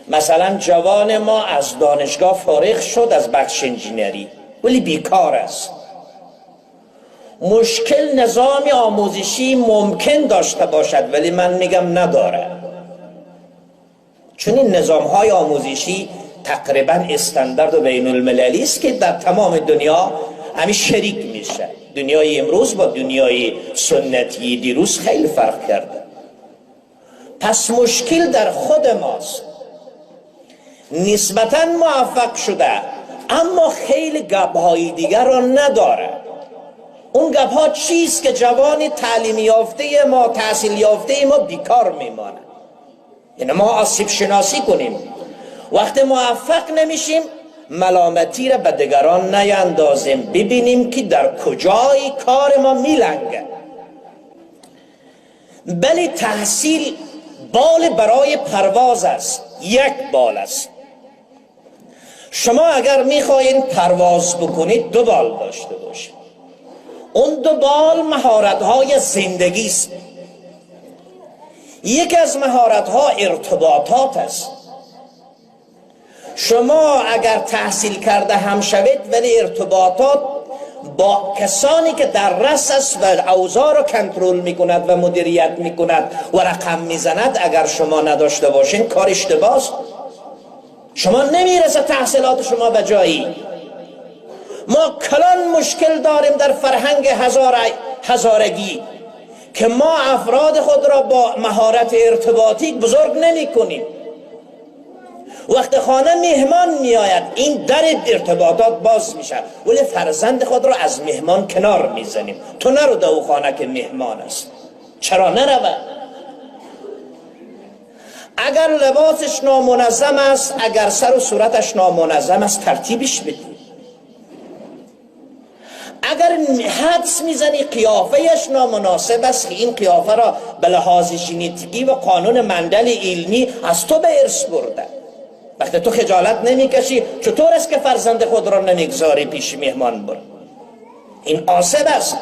مثلا جوان ما از دانشگاه فارغ شد از بخش انجینری ولی بیکار است. مشکل نظام آموزشی ممکن داشته باشد ولی من میگم نداره، چون این نظام های آموزشی تقریبا استاندارد و بین المللی است که در تمام دنیا همین شریک میشه. دنیای امروز با دنیای سنتی دیروز خیلی فرق کرده. پس مشکل در خود ماست. نسبتا موفق شده اما خیلی گپ‌های دیگر را نداره. اون گپ‌ها چیست که جوان تعلیم یافته ما، تحصیل یافته ما بیکار میمانه. یعنی ما آسیب شناسی کنیم. وقتی موفق نمیشیم ملامتی را به دیگران نیندازیم، ببینیم که در کجای کار ما میلنگه. بلی تحصیل بال برای پرواز است، یک بال است. شما اگر میخواین پرواز بکنید دو بال داشته باشید. اون دو بال مهارت‌های زندگی است. یک از مهارت‌ها ارتباطات است. شما اگر تحصیل کرده هم شوید ولی ارتباطات با کسانی که در رأس است و اوضاع را کنترل میکند و مدیریت میکند و رقم میزند اگر شما نداشته باشین کار اشتباه است. شما نمیرسه تحصیلات شما به جایی. ما کلان مشکل داریم در فرهنگ هزارگی که ما افراد خود را با مهارت ارتباطی بزرگ نمی کنیم. وقت خانه مهمان می آید این در ارتباطات باز میشه ولی فرزند خود را از مهمان کنار میزنیم. تو نرو دو خانه که مهمان است. چرا نرود؟ اگر لباسش نامنظم است، اگر سر و صورتش نامنظم است ترتیبش بدید. اگر حدس میزنی قیافهش نامناسب است، این قیافه را به لحاظ ژنتیکی و قانون مندل علمی از تو به ارث برده. وقتی تو خجالت نمیکشی چطور است که فرزند خود را نمیگذاری پیش مهمان بر؟ این عاصب است.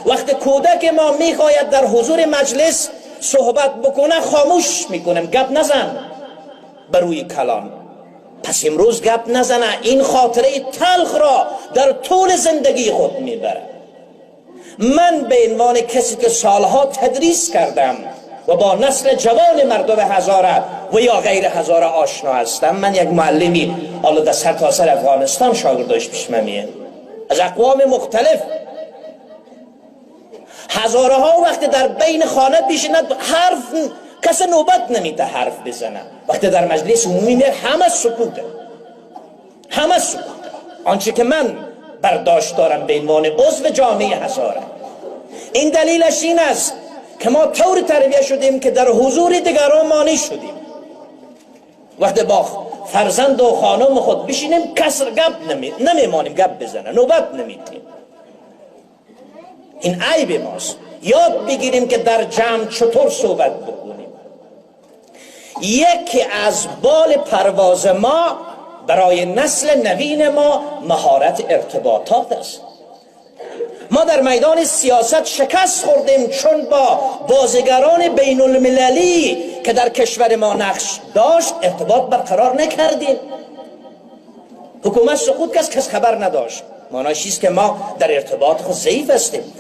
وقتی کودک ما میخواید در حضور مجلس صحبت بکنه خاموش میکنم، گپ نزن بروی کلام. پس امروز گپ نزنه، این خاطره تلخ را در طول زندگی خود میبره. من به عنوان کسی که سالها تدریس کردم و با نسل جوان مردم هزاره و یا غیر هزاره آشنا هستم، من یک معلمی حالا در سرتاسر افغانستان شاگرداش پیش من میاد از اقوام مختلف. هزاره ها وقتی در بین خانه پیشند حرف کسی نوبت نمیده حرف بزنه. وقتی در مجلس عمومی میاد همه سکوته، همه سکوته. آنچه که من برداشت دارم به عنوان عضو جامعه هزاره، این دلیلش این است که ما طور تربیت شدیم که در حضور دیگران مانع شدیم. وقتی با فرزند و خانم خود بشینیم کسر گپ نمیمانیم گپ بزنه، نوبت نمیدیم. این عیب ماست. یاد بگیریم که در جمع چطور صحبت بکنیم. یکی از بال پرواز ما برای نسل نوین ما مهارت ارتباطات است. ما در میدان سیاست شکست خوردیم چون با بازیگران بین المللی که در کشور ما نقش داشت ارتباط برقرار نکردیم. حکومت سقوط کس خبر نداشت. معنیش چیست که ما در ارتباط خود ضعیف هستیم.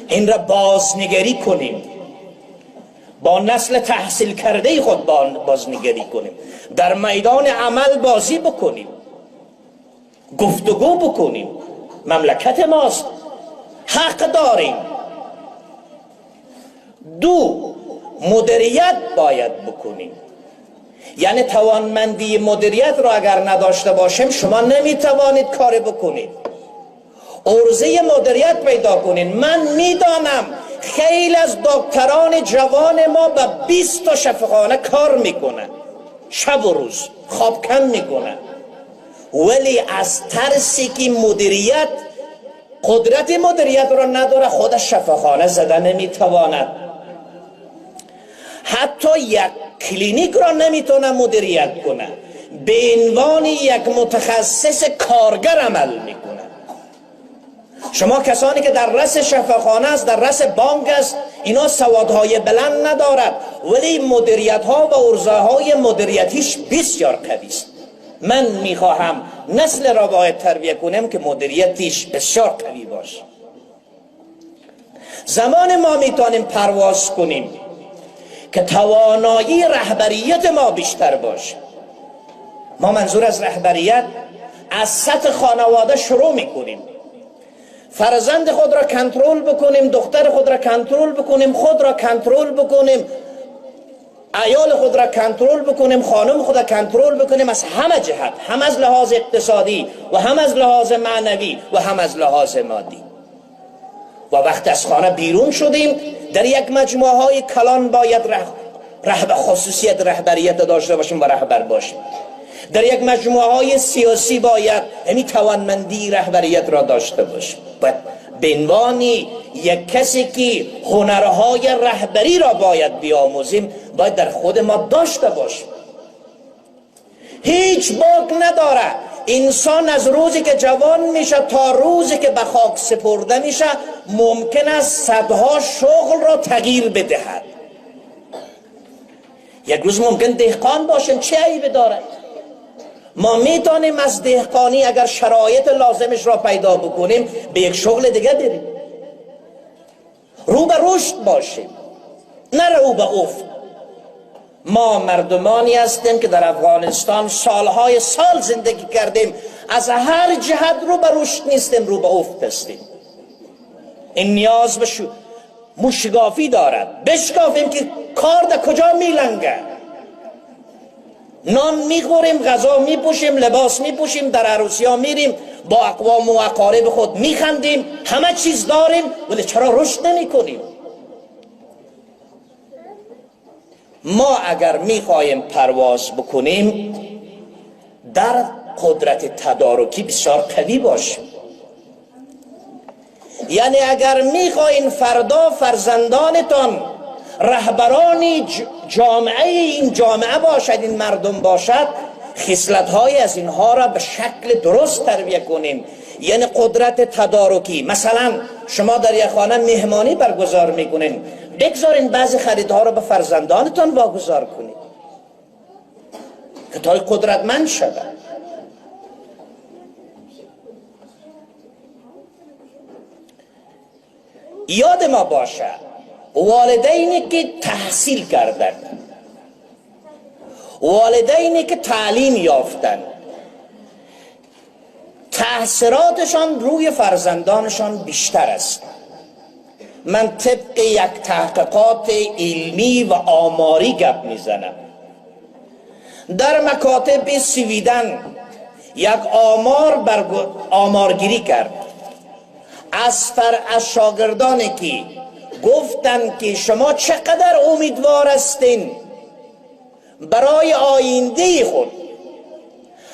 این را بازنگری کنیم، با نسل تحصیل کرده خود بازنگری کنیم، در میدان عمل بازی بکنیم، گفتگو بکنیم. مملکت ماست، حق داریم. دو، مدیریت باید بکنیم. یعنی توانمندی مدیریت را اگر نداشته باشیم شما نمیتوانید کار بکنید. عرضه مدیریت پیدا کنید. من میدانم خیلی از دکتران جوان ما به 20 تا شفاخانه کار میکنن، شب و روز خواب کم میکنن، ولی از ترسی که مدیریت قدرت مدیریت را نداره خود شفاخانه زده نمیتواند. حتی یک کلینیک را نمیتونه مدیریت کنه. به عنوان یک متخصص کارگر عمل میکنه. شما کسانی که در رأس شفاخانه است، در رأس بانک است، اینا سوادهای بلند ندارد، ولی مدیریت ها و عرضه های مدیریتیش بسیار قوی است. من میخواهم نسل را باید تربیت کنم که مدیریتیش بسیار قوی باشه. زمان ما میتونیم پرواز کنیم که توانایی رهبریت ما بیشتر باشه. ما منظور از رهبریت از سطح خانواده شروع میکنیم. فرزند خود را کنترل بکنیم، دختر خود را کنترل بکنیم، خود را کنترل بکنیم، عیال خود را کنترل بکنیم، خانم خود را کنترل بکنیم، از همه جهت، هم از لحاظ اقتصادی و هم از لحاظ معنوی و هم از لحاظ مادی. و وقت از خانه بیرون شدیم، در یک مجموعه های کلان باید خصوصیت رهبریت داشته باشیم و رهبر باشیم. در یک مجموعه های سیاسی باید توانمندی رهبریت را داشته باشیم. به عنوان یک کسی که هنرهای رهبری را باید بیاموزیم، باید در خود ما داشته باشیم. هیچ باک نداره انسان از روزی که جوان میشه تا روزی که به خاک سپرده میشه ممکن است صدها شغل را تغییر بدهد. یک روز ممکن دهقان باشیم، چه عیبی دارد؟ ما میتونیم از دهقانی اگر شرایط لازمش را پیدا بکنیم به یک شغل دیگه بریم، رو به رشد باشیم، نه رو به افت. ما مردمانی هستیم که در افغانستان سالهای سال زندگی کردیم، از هر جهت رو به رشد نیستیم، رو به افت هستیم. این نیاز به مشگافی دارد، بشکافیم که کار در کجا میلنگه. نان میخوریم، غذا میپوشیم، لباس میپوشیم، در عروسی ها میریم، با اقوام و اقارب خود میخندیم، همه چیز داریم، ولی چرا رشد نمی کنیم؟ ما اگر میخواهیم پرواز بکنیم در قدرت تدارکی بسیار قوی باشیم. یعنی اگر میخواهید فردا فرزندانتان رهبران جامعه این جامعه باشد، این مردم باشد، خصلت‌های از اینها را به شکل درست تربیت کنیم. یعنی قدرت تدارکی. مثلا شما در یک خانه مهمانی برگزار میکنین، بگذارین بعضی خریدها را به فرزندانتان واگذار کنید که تا قدرتمند شود. یاد ما باشد والدینی که تحصیل کردند، والدینی که تعلیم یافتند، تأثیراتشان روی فرزندانشان بیشتر است. من طبق یک تحقیقات علمی و آماری گپ میزنم. در مکاتب سویدن یک آمارگیری کرد از شاگردانی که گفتند که شما چقدر امیدوار هستین برای آینده خود.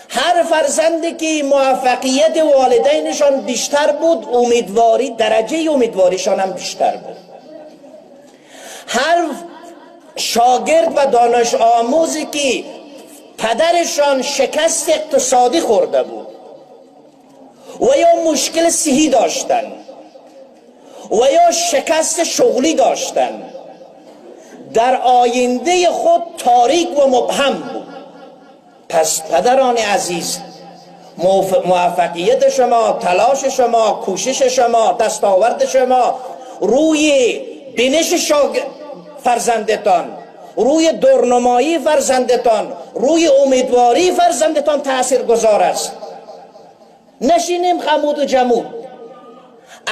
هر فرزندی که موفقیت والدینشان بیشتر بود، درجه امیدواریشان هم بیشتر بود. هر شاگرد و دانش آموزی که پدرشان شکست اقتصادی خورده بود و یا مشکل صحی داشتن و یا شکست شغلی داشتن، در آینده خود تاریک و مبهم بود. پس پدران عزیز، موفقیت شما، تلاش شما، کوشش شما، دستاورد شما روی بینش فرزندتان، روی دورنمایی فرزندتان، روی امیدواری فرزندتان تأثیر گذار است. نشینیم خمود و جمود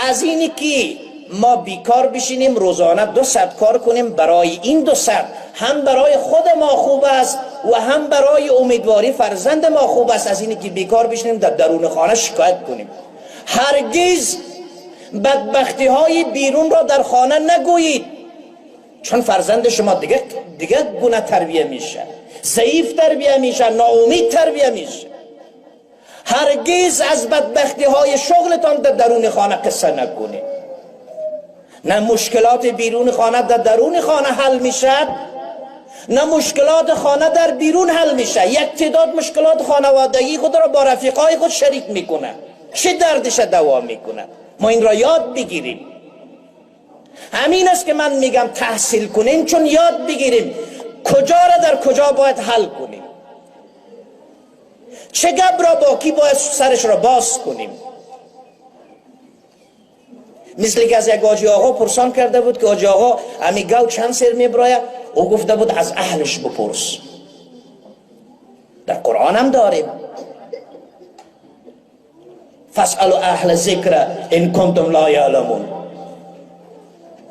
از اینی که ما بیکار بشینیم، روزانه 200 کار کنیم. برای این 200 هم برای خود ما خوب است و هم برای امیدواری فرزند ما خوب است. از اینی که بیکار بشینیم در درون خانه شکایت کنیم. هرگز بدبختی های بیرون را در خانه نگویید، چون فرزند شما دیگه گونه تربیه میشه، ضعیف تربیه میشه، ناامید تربیه میشه. هرگز از بدبختی های شغلتان در درون خانه قصه نکنید. نه مشکلات بیرون خانه در درون خانه حل میشد، نه مشکلات خانه در بیرون حل میشه. یک تعداد مشکلات خانوادگی خود را با رفیقای خود شریک میکنه، چه دردش دوام میکنه. ما این را یاد بگیریم. همین است که من میگم تحصیل کنیم، چون یاد بگیریم کجا را در کجا باید حل کنیم، چه گپ را با کی باید سرش را باز کنیم. مثل که از یک آجی آقا پرسان کرده بود که آجی آقا امی گو چند سر میبراید؟ او گفته بود از اهلش بپرس. در قرآن هم داریم فاسألوا اهل ذکر ان کنتم لا یعلمون،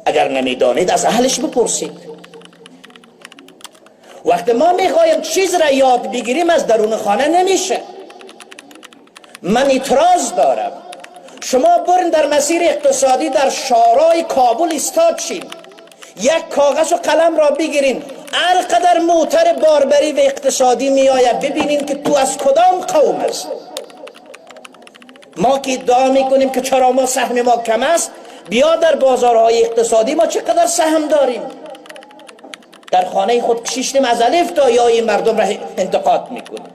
اگر نمیدانید از اهلش بپرسید. وقتی ما میخوایم چیز را یاد بگیریم از درون خانه نمیشه. من اعتراض دارم شما برین در مسیر اقتصادی در شارای کابل استاد شین، یک کاغذ و قلم را بگیرین، هر قدر موتر باربری و اقتصادی میآید ببینین که تو از کدام قوم است. ما که ادعا میکنیم که چرا ما سهم ما کم است، بیا در بازارهای اقتصادی ما چقدر سهم داریم. در خانه خود کشیشتیم از الف تا یا این مردم را انتقاد میکنیم.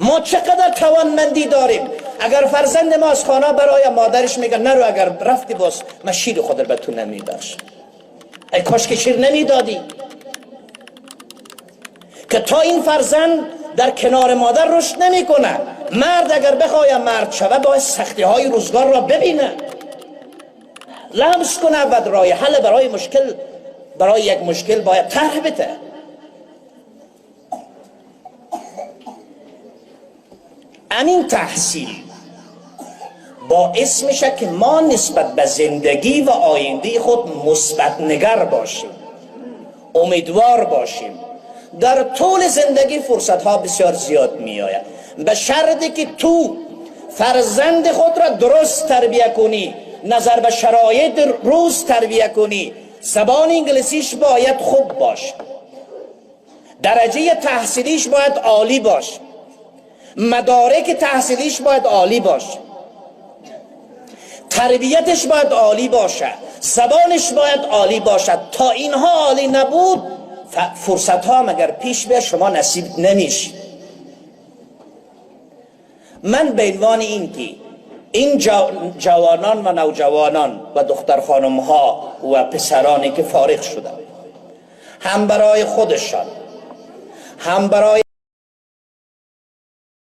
ما چقدر توانمندی داریم. اگر فرزند ما از خانه برای مادرش میگه نرو، اگر رفتی باز من شیر خود را به تو نمیبخش. ای کاش که شیر نمیدادی. که تا این فرزند در کنار مادر رشد نمیکنه. مرد اگر بخواه مرد شود باید سختی های روزگار را ببینه، لمس کنه و راه حل برای یک مشکل باید طرح بده. همین تحصیل باعث میشه که ما نسبت به زندگی و آینده خود مثبت نگر باشیم، امیدوار باشیم. در طول زندگی فرصت ها بسیار زیاد می آید، به شرطی که تو فرزند خود را درست تربیه کنی، نظر به شرایط روز تربیه کنی. زبان انگلیسیش باید خوب باشه، درجه تحصیلیش باید عالی باشه، مدارک تحصیلیش باید عالی باشه، تربیتش باید عالی باشه، زبانش باید عالی باشد. تا اینها عالی نبود فرصت ها مگر پیش به شما نصیب نمیشه. من به عنوان این که این جوانان و نوجوانان و دختر خانم ها و پسرانی که فارغ شدن هم برای خودشان هم برای